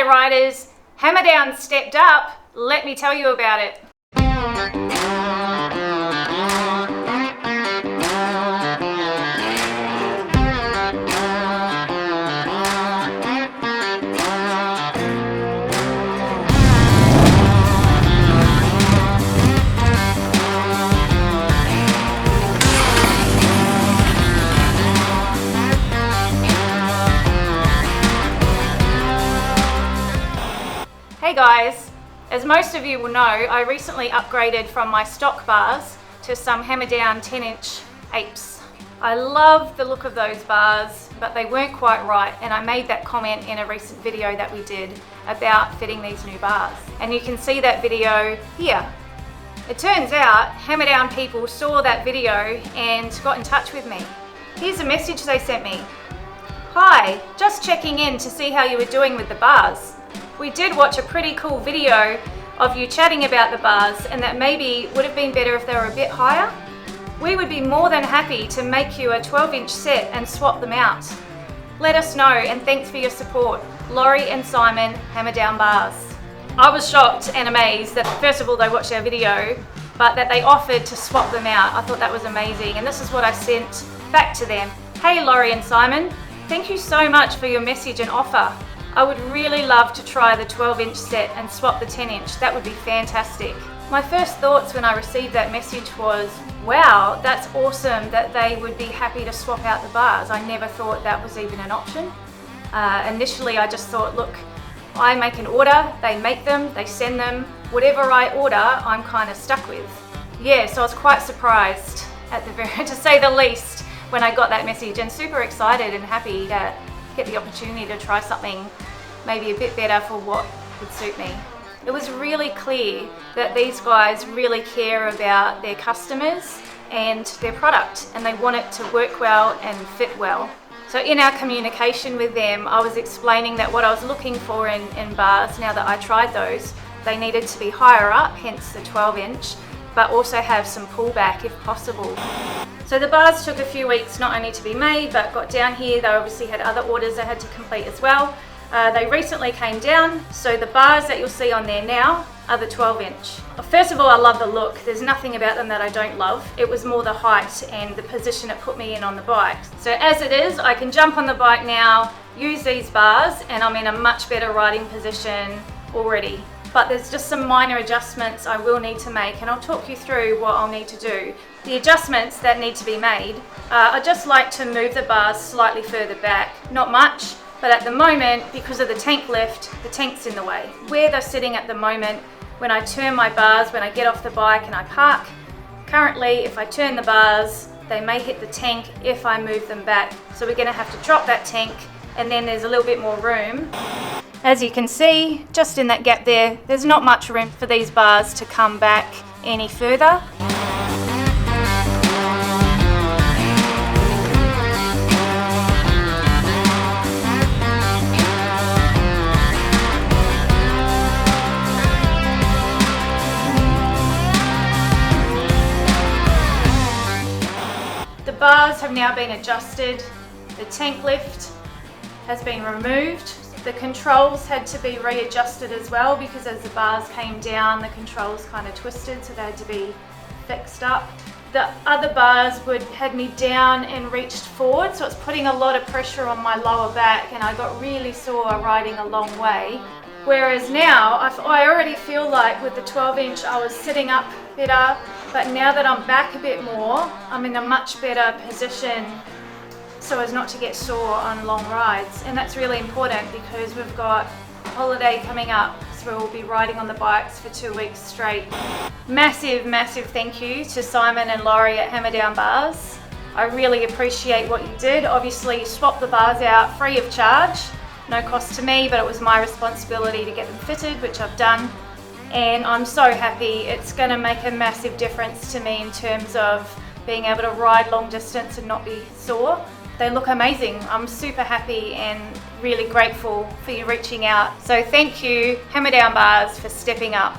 riders, Hammerdown stepped up. Let me tell you about it. Hey guys, as most of you will know, I recently upgraded from my stock bars to some Hammerdown 10-inch apes. I love the look of those bars, but they weren't quite right, and I made that comment in a recent video that we did about fitting these new bars. And you can see that video here. It turns out Hammerdown people saw that video and got in touch with me. Here's a message they sent me. Hi, just checking in to see how you were doing with the bars. We did watch a pretty cool video of you chatting about the bars and that maybe would have been better if they were a bit higher. We would be more than happy to make you a 12-inch set and swap them out. Let us know, and thanks for your support. Laurie and Simon, Hammerdown Bars. I was shocked and amazed that first of all they watched our video, but that they offered to swap them out. I thought that was amazing, and this is what I sent back to them. Hey Laurie and Simon, thank you so much for your message and offer. I would really love to try the 12-inch set and swap the 10-inch. That would be fantastic. My first thoughts when I received that message was, wow, that's awesome that they would be happy to swap out the bars. I never thought that was even an option. Initially, I just thought, look, I make an order, they make them, they send them. Whatever I order, I'm kind of stuck with. Yeah, so I was quite surprised, to say the least, when I got that message, and super excited and happy to get the opportunity to try something maybe a bit better for what would suit me. It was really clear that these guys really care about their customers and their product, and they want it to work well and fit well. So in our communication with them, I was explaining that what I was looking for in bars, now that I tried those, they needed to be higher up, hence the 12-inch, but also have some pullback if possible. So the bars took a few weeks not only to be made, but got down here. They obviously had other orders they had to complete as well. They recently came down, so the bars that you'll see on there now are the 12-inch. First of all, I love the look. There's nothing about them that I don't love. It was more the height and the position it put me in on the bike. So as it is, I can jump on the bike now, use these bars, and I'm in a much better riding position already. But there's just some minor adjustments I will need to make, and I'll talk you through what I'll need to do. The adjustments that need to be made, I just like to move the bars slightly further back. Not much, but at the moment, because of the tank lift, the tank's in the way. Where they're sitting at the moment, when I turn my bars, when I get off the bike and I park, currently if I turn the bars, they may hit the tank if I move them back. So we're gonna have to drop that tank, and then there's a little bit more room. As you can see, just in that gap there, there's not much room for these bars to come back any further. The bars have now been adjusted, the tank lift has been removed. The controls had to be readjusted as well because as the bars came down, the controls kind of twisted, so they had to be fixed up. The other bars had me down and reached forward, so it's putting a lot of pressure on my lower back, and I got really sore riding a long way. Whereas now, I already feel like with the 12-inch I was sitting up better, but now that I'm back a bit more, I'm in a much better position so as not to get sore on long rides. And that's really important because we've got a holiday coming up, so we'll be riding on the bikes for 2 weeks straight. Massive, massive thank you to Simon and Laurie at Hammerdown Bars. I really appreciate what you did. Obviously, you swapped the bars out free of charge. No cost to me, but it was my responsibility to get them fitted, which I've done. And I'm so happy. It's gonna make a massive difference to me in terms of being able to ride long distance and not be sore. They look amazing. I'm super happy and really grateful for you reaching out. So thank you, Hammerdown Bars, for stepping up.